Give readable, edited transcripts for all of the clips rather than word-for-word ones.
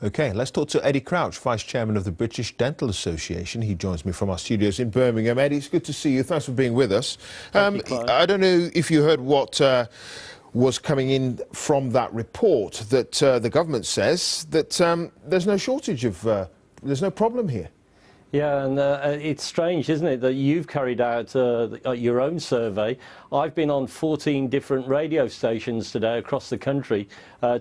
OK, let's talk to Eddie Crouch, Vice Chairman of the British Dental Association. He joins me from our studios in Birmingham. Eddie, it's good to see you. Thanks for being with us. Thank you, I don't know if you heard what was coming in from that report that the government says that there's no shortage of, there's no problem here. Yeah, and it's strange, isn't it, that you've carried out your own survey. I've been on 14 different radio stations today across the country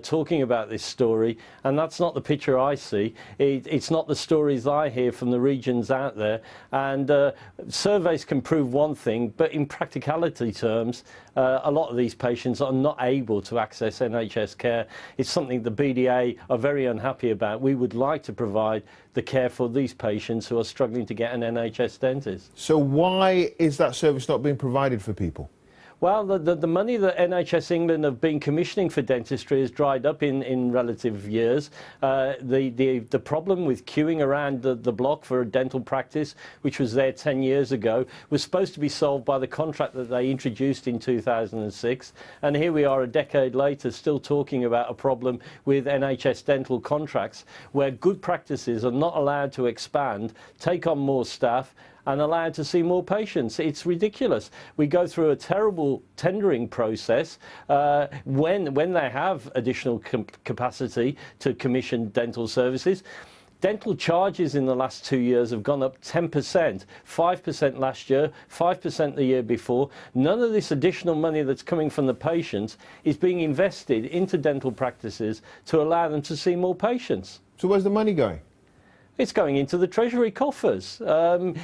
talking about this story, and that's not the picture I see. It's not the stories I hear from the regions out there. And surveys can prove one thing, but in practicality terms, a lot of these patients are not able to access NHS care. It's something the BDA are very unhappy about. We would like to provide the care for these patients who are struggling to get an NHS dentist. So why is that service not being provided for people? Well, the money that NHS England have been commissioning for dentistry has dried up in relative years. The problem with queuing around the block for a dental practice, which was there 10 years ago, was supposed to be solved by the contract that they introduced in 2006. And here we are a decade later still talking about a problem with NHS dental contracts where good practices are not allowed to expand, take on more staff, and allowed to see more patients. It's ridiculous. We go through a terrible tendering process when they have additional capacity to commission dental services. Dental charges in the last 2 years have gone up 10%, 5% last year, 5% the year before. None of this additional money that's coming from the patients is being invested into dental practices to allow them to see more patients. So where's the money going? It's going into the Treasury coffers.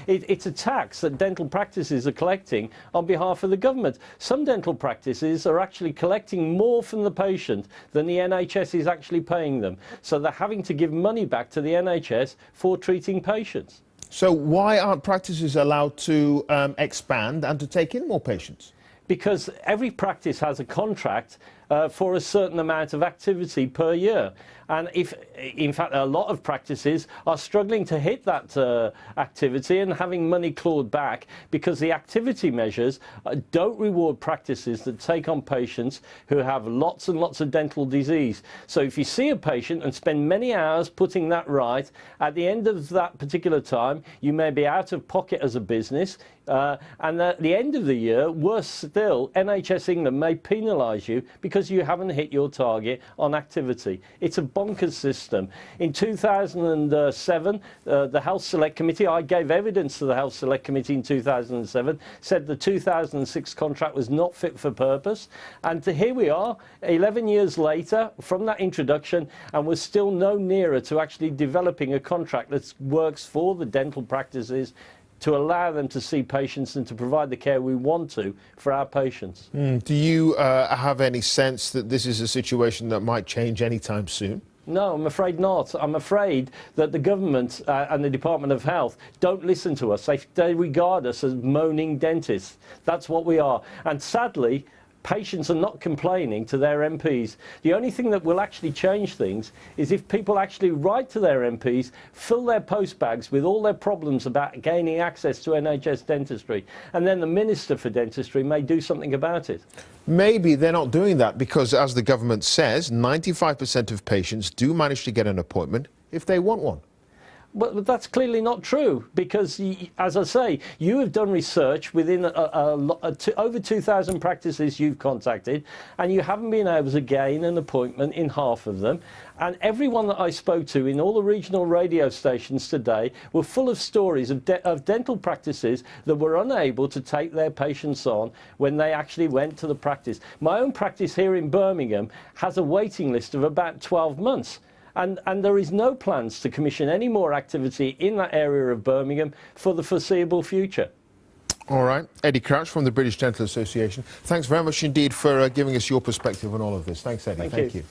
It's a tax that dental practices are collecting on behalf of the government. Some dental practices are actually collecting more from the patient than the NHS is actually paying them. So they're having to give money back to the NHS for treating patients. So why aren't practices allowed to expand and to take in more patients? Because every practice has a contract for a certain amount of activity per year. And if, in fact, a lot of practices are struggling to hit that activity and having money clawed back because the activity measures don't reward practices that take on patients who have lots and lots of dental disease. So if you see a patient and spend many hours putting that right, at the end of that particular time, you may be out of pocket as a business. And at the end of the year, worse still, NHS England may penalise you because you haven't hit your target on activity. It's a bonkers system. In 2007, the Health Select Committee, I gave evidence to the Health Select Committee in 2007, said the 2006 contract was not fit for purpose. And here we are, 11 years later, from that introduction, and we're still no nearer to actually developing a contract that works for the dental practices to allow them to see patients and to provide the care we want to for our patients. Do you have any sense that this is a situation that might change anytime soon? No, I'm afraid not. I'm afraid that the government and the Department of Health don't listen to us. They regard us as moaning dentists. That's what we are. And sadly, patients are not complaining to their MPs. The only thing that will actually change things is if people actually write to their MPs, fill their postbags with all their problems about gaining access to NHS dentistry, and then the Minister for Dentistry may do something about it. Maybe they're not doing that because, as the government says, 95% of patients do manage to get an appointment if they want one. But that's clearly not true because, as I say, you have done research within over 2,000 practices you've contacted, and you haven't been able to gain an appointment in half of them. And everyone that I spoke to in all the regional radio stations today were full of stories of dental practices that were unable to take their patients on when they actually went to the practice. My own practice here in Birmingham has a waiting list of about 12 months. And there is no plans to commission any more activity in that area of Birmingham for the foreseeable future. All right. Eddie Crouch from the British Dental Association. Thanks very much indeed for giving us your perspective on all of this. Thanks, Eddie. Thank you.